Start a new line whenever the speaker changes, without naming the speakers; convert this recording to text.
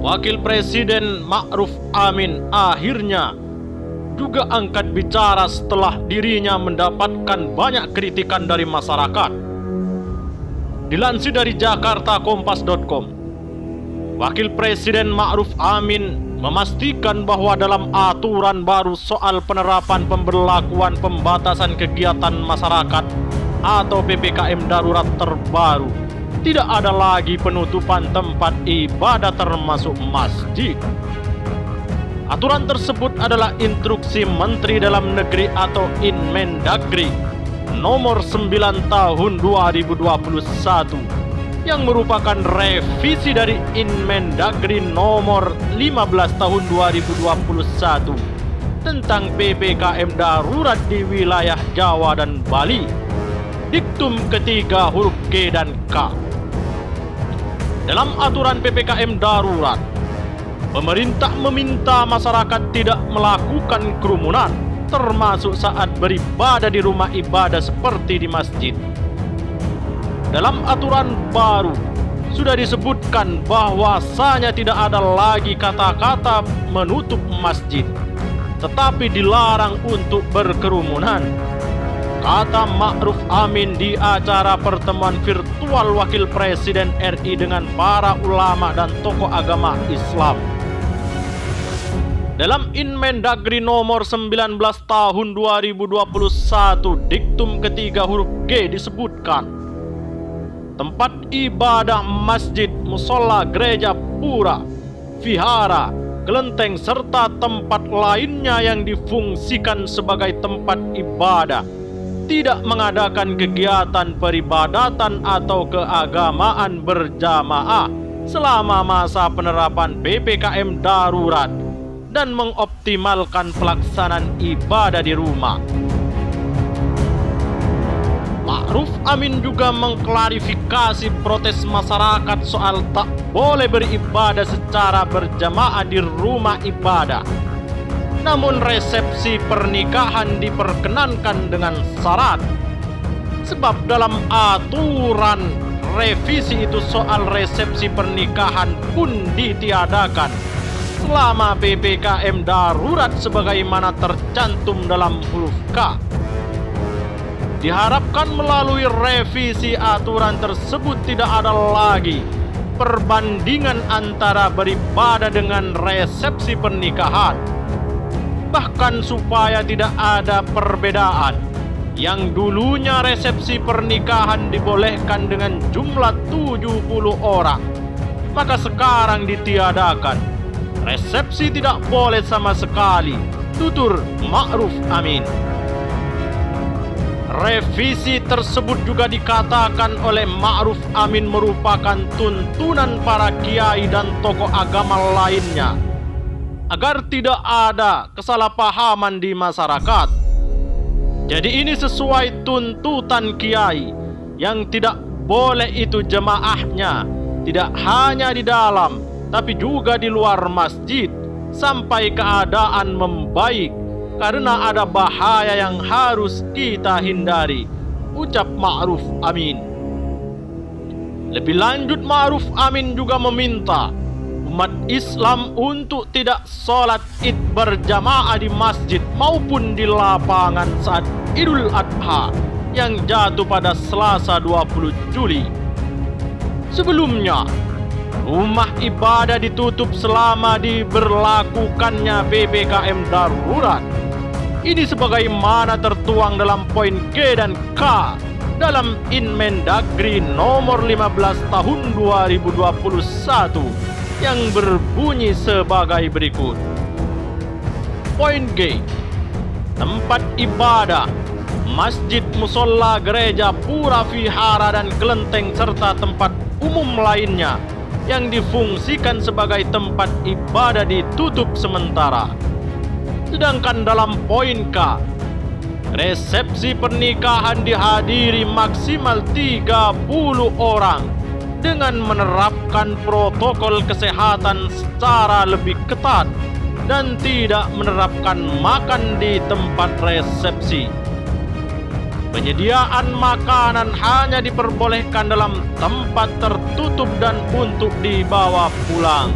Wakil Presiden Ma'ruf Amin akhirnya juga angkat bicara setelah dirinya mendapatkan banyak kritikan dari masyarakat. Dilansir dari jakartakompas.com, Wakil Presiden Ma'ruf Amin memastikan bahwa dalam aturan baru soal penerapan pemberlakuan pembatasan kegiatan masyarakat atau PPKM darurat terbaru, tidak ada lagi penutupan tempat ibadah termasuk masjid. Aturan tersebut adalah instruksi Menteri Dalam Negeri atau Inmendagri nomor 9 tahun 2021 yang merupakan revisi dari Inmendagri nomor 15 tahun 2021 tentang PPKM darurat di wilayah Jawa dan Bali, diktum ketiga huruf G dan K. Dalam aturan PPKM darurat, pemerintah meminta masyarakat tidak melakukan kerumunan, termasuk saat beribadah di rumah ibadah seperti di masjid. Dalam aturan baru, sudah disebutkan bahwasanya tidak ada lagi kata-kata menutup masjid, tetapi dilarang untuk berkerumunan, kata Ma'ruf Amin di acara pertemuan virtual Wakil Presiden RI dengan para ulama dan tokoh agama Islam. Dalam Inmendagri nomor 19 tahun 2021 diktum ketiga huruf G disebutkan, tempat ibadah masjid, musola, gereja, pura, vihara, kelenteng serta tempat lainnya yang difungsikan sebagai tempat ibadah tidak mengadakan kegiatan peribadatan atau keagamaan berjamaah selama masa penerapan PPKM darurat dan mengoptimalkan pelaksanaan ibadah di rumah. Ma'ruf Amin juga mengklarifikasi protes masyarakat soal tak boleh beribadah secara berjamaah di rumah ibadah. Namun resepsi pernikahan diperkenankan dengan syarat. Sebab dalam aturan revisi itu soal resepsi pernikahan pun ditiadakan selama PPKM darurat sebagaimana tercantum dalam huruf K. Diharapkan melalui revisi aturan tersebut tidak ada lagi perbandingan antara beribadah dengan resepsi pernikahan. Bahkan supaya tidak ada perbedaan, yang dulunya resepsi pernikahan dibolehkan dengan jumlah 70 orang, maka sekarang ditiadakan. Resepsi tidak boleh sama sekali, tutur Ma'ruf Amin. Revisi tersebut juga dikatakan oleh Ma'ruf Amin merupakan tuntunan para kiai dan tokoh agama lainnya agar tidak ada kesalahpahaman di masyarakat. Jadi ini sesuai tuntutan kiai yang tidak boleh itu jemaahnya tidak hanya di dalam tapi juga di luar masjid sampai keadaan membaik, karena ada bahaya yang harus kita hindari, ucap Ma'ruf Amin. Lebih lanjut, Ma'ruf Amin juga meminta umat Islam untuk tidak sholat id berjamaah di masjid maupun di lapangan saat Idul Adha yang jatuh pada Selasa 20 Juli. Sebelumnya, rumah ibadah ditutup selama diberlakukannya PPKM darurat. Ini sebagaimana tertuang dalam poin G dan K dalam Inmendagri nomor 15 tahun 2021 yang berbunyi sebagai berikut. Poin G. Tempat ibadah, masjid, musola, gereja, pura, vihara, dan kelenteng serta tempat umum lainnya yang difungsikan sebagai tempat ibadah ditutup sementara. Sedangkan dalam poin K, resepsi pernikahan dihadiri maksimal 30 orang dengan menerapkan protokol kesehatan secara lebih ketat dan tidak menerapkan makan di tempat resepsi. Penyediaan makanan hanya diperbolehkan dalam tempat tertutup dan untuk dibawa pulang.